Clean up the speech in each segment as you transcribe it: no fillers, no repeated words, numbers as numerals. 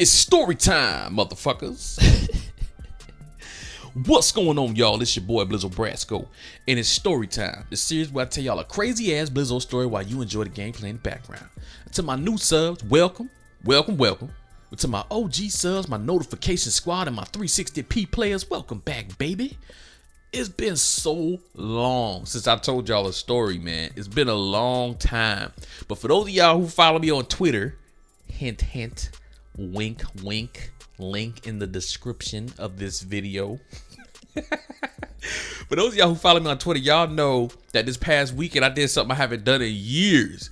It's story time, motherfuckers. What's going on, y'all? It's your boy Blizo Brasko, and it's story time. The series where I tell y'all a crazy ass Blizo story while you enjoy the gameplay in the background. To my new subs, welcome. But to my OG subs, my notification squad, and my 360p players, welcome back, baby. It's been so long since I told y'all a story, man. It's been a long time. But for those of y'all who follow me on Twitter, hint, hint, wink, wink, link in the description of this video. For those of y'all who follow me on Twitter, y'all know that this past weekend I did something I haven't done in years.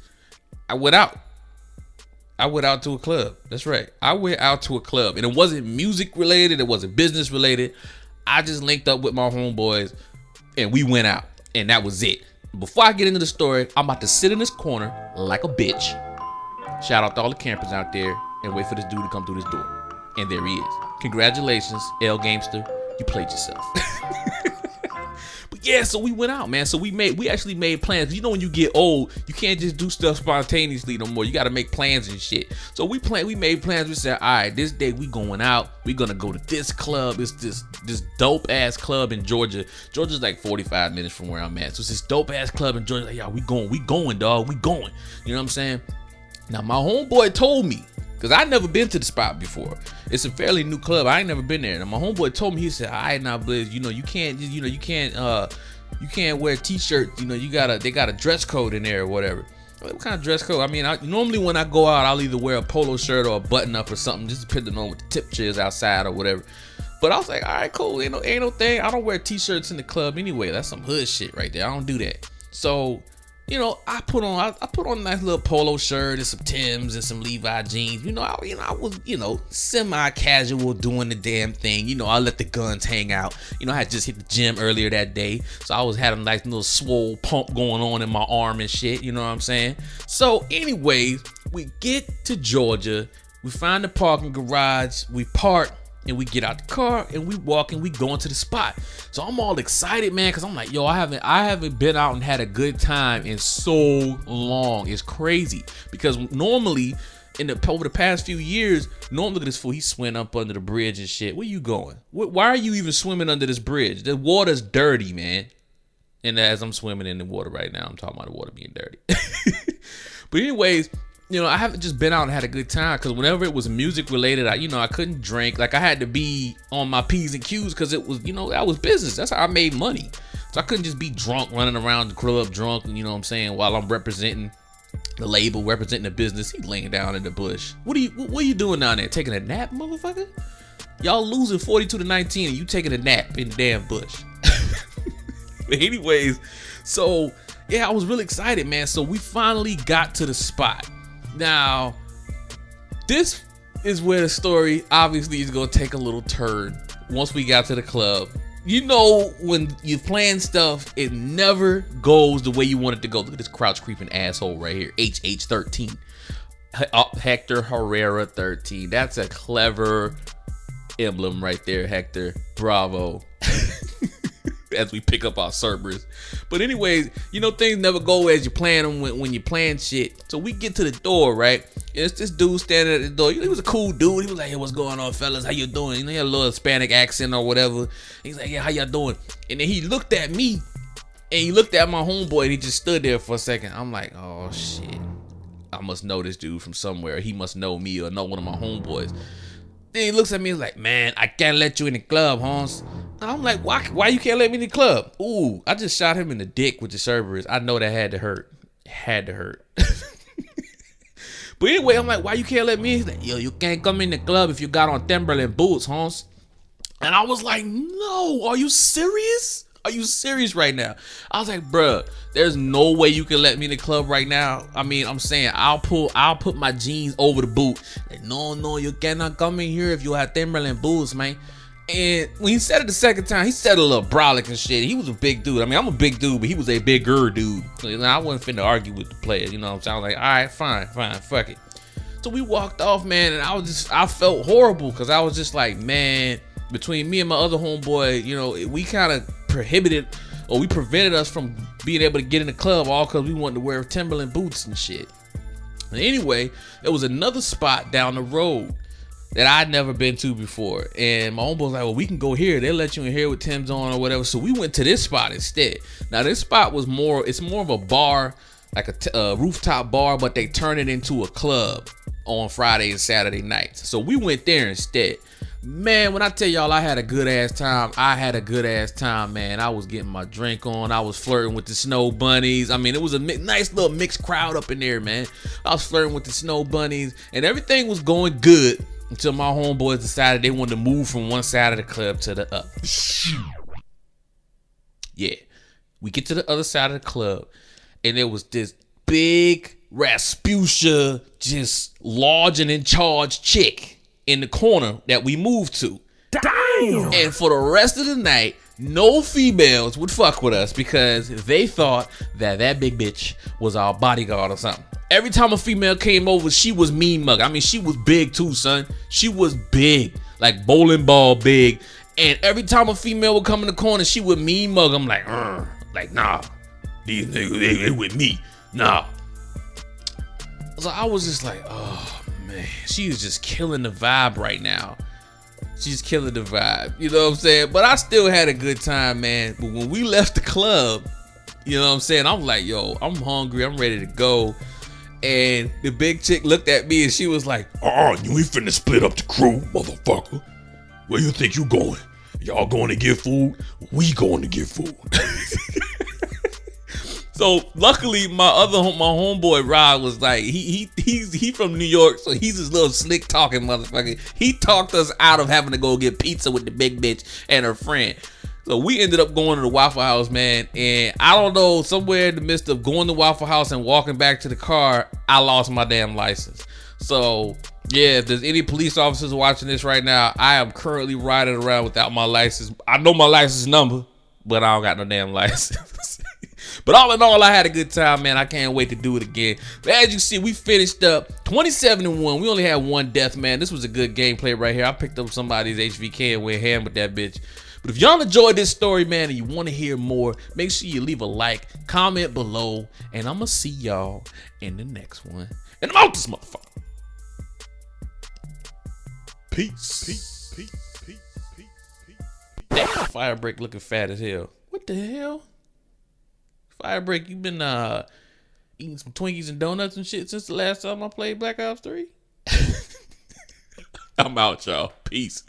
I went out to a club. That's right. I went out to a club, and it wasn't music related. It wasn't business related. I just linked up with my homeboys and we went out, and that was it. Before I get into the story, I'm about to sit in this corner like a bitch. Shout out to all the campers out there and wait for this dude to come through this door. And there he is. Congratulations, L Gamester. You played yourself. But yeah, so we went out, man. So we actually made plans. You know, when you get old, you can't just do stuff spontaneously no more. You got to make plans and shit. So we made plans. We said, all right, this day we going out. We gonna go to this club. It's this dope ass club in Georgia. Georgia's like 45 minutes from where I'm at. So it's this dope ass club in Georgia. Like, y'all, we going, dog. We going. You know what I'm saying? Now my homeboy told me, cause I never been to the spot before. It's a fairly new club. I ain't never been there. And my homeboy told me, he said, "All right, now, Blizz, you can't wear t-shirts. You know, they got a dress code in there or whatever." What kind of dress code? I mean, normally when I go out, I'll either wear a polo shirt or a button up or something, just depending on what the temperature is outside or whatever. But I was like, all right, cool. Ain't no thing. I don't wear t-shirts in the club anyway. That's some hood shit right there. I don't do that. So, you know, I put on a nice little polo shirt and some Timbs and some Levi jeans. I was semi-casual doing the damn thing. You know, I let the guns hang out. You know, I had just hit the gym earlier that day, so I was had a nice little swole pump going on in my arm and shit. You know what I'm saying? So, anyways, we get to Georgia. We find the parking garage. We park. And we get out the car and we walk and we go into the spot. So I'm all excited, man, because I'm like, yo, I haven't been out and had a good time in so long. It's crazy. Because normally over the past few years, normally look at this fool, he's swimming up under the bridge and shit. Where you going? Why are you even swimming under this bridge? The water's dirty, man. And as I'm swimming in the water right now, I'm talking about the water being dirty. But anyways, you know, I haven't just been out and had a good time, because whenever it was music related, I couldn't drink. Like, I had to be on my P's and Q's, because it was, that was business. That's how I made money. So I couldn't just be drunk, running around the club drunk, you know what I'm saying, while I'm representing the label, representing the business. He laying down in the bush. What are you doing down there? Taking a nap, motherfucker? Y'all losing 42-19 and you taking a nap in the damn bush. But anyways, so yeah, I was really excited, man. So we finally got to the spot. Now, this is where the story obviously is going to take a little turn once we got to the club. You know, when you plan stuff, it never goes the way you want it to go. Look at this crouch creeping asshole right here. HH13. Hector Herrera 13. That's a clever emblem right there, Hector. Bravo. As we pick up our Cerberus. But anyways, things never go as you plan them when you plan shit. So we get to the door, right? It's this dude standing at the door. He was a cool dude. He was like, "Hey, what's going on, fellas? How you doing?" He had a little Hispanic accent or whatever. He's like, "Yeah, how y'all doing?" And then he looked at me, and he looked at my homeboy, and he just stood there for a second. I'm like, oh shit, I must know this dude from somewhere. He must know me or know one of my homeboys. Then he looks at me and is like, "Man, I can't let you in the club, Hans." I'm like, why you can't let me in the club? Ooh, I just shot him in the dick with the Cerberus. I know that had to hurt. It had to hurt. But anyway, I'm like, why you can't let me in? He's like, "Yo, you can't come in the club if you got on Timberland boots, Hans." And I was like, no, are you serious? Are you serious right now? I was like, bruh, there's no way you can let me in the club right now. I mean, I'm saying I'll put my jeans over the boot. Like, no, you cannot come in here if you have Timberland boots, man. And when he said it the second time, he said a little brolic and shit. He was a big dude. I mean, I'm a big dude, but he was a bigger dude. So, I wasn't finna argue with the player. You know what I'm saying? I was like, all right, fine, fuck it. So we walked off, man, and I felt horrible, because I was just like, man, between me and my other homeboy, we kind of prevented us from being able to get in the club, all because we wanted to wear Timberland boots and shit. And anyway, there was another spot down the road that I'd never been to before. And my homeboy was like, well, we can go here. They'll let you in here with Tim's on or whatever. So we went to this spot instead. Now this spot was it's more of a bar, like a rooftop bar, but they turn it into a club on Friday and Saturday nights. So we went there instead. Man, when I tell y'all I had a good ass time, man. I was getting my drink on. I was flirting with the snow bunnies. I mean, it was a nice little mixed crowd up in there, man. I was flirting with the snow bunnies, and everything was going good until my homeboys decided they wanted to move from one side of the club to the other. Yeah, we get to the other side of the club, and there was this big Rasputia, just large and in charge chick in the corner that we moved to. Damn. And for the rest of the night, no females would fuck with us because they thought that big bitch was our bodyguard or something. Every time a female came over, she was mean mug. I mean, she was big too, son. She was big, like bowling ball big. And every time a female would come in the corner, she would mean mug. I'm like, nah, these niggas, they with me, nah. So I was just like, oh man, she is just killing the vibe right now. She's killing the vibe, you know what I'm saying? But I still had a good time, man. But when we left the club, you know what I'm saying? I'm like, yo, I'm hungry, I'm ready to go. And the big chick looked at me and she was like, you ain't finna split up the crew, motherfucker. Where you think you going? Y'all going to get food? We going to get food. So luckily, my homeboy Rod was like, he's from New York, so he's this little slick talking motherfucker. He talked us out of having to go get pizza with the big bitch and her friend. So we ended up going to the Waffle House, man. And I don't know, somewhere in the midst of going to Waffle House and walking back to the car, I lost my damn license. So yeah, if there's any police officers watching this right now, I am currently riding around without my license. I know my license number, but I don't got no damn license. But all in all, I had a good time, man. I can't wait to do it again. But as you see, we finished up 27-1. We only had one death, man. This was a good gameplay right here. I picked up somebody's HVK and went ham with that bitch. But if y'all enjoyed this story, man, and you want to hear more, make sure you leave a like, comment below, and I'm going to see y'all in the next one. And I'm out this motherfucker. Peace. Damn, fire break looking fat as hell. What the hell? Firebreak, you been eating some Twinkies and donuts and shit since the last time I played Black Ops 3? I'm out, y'all. Peace.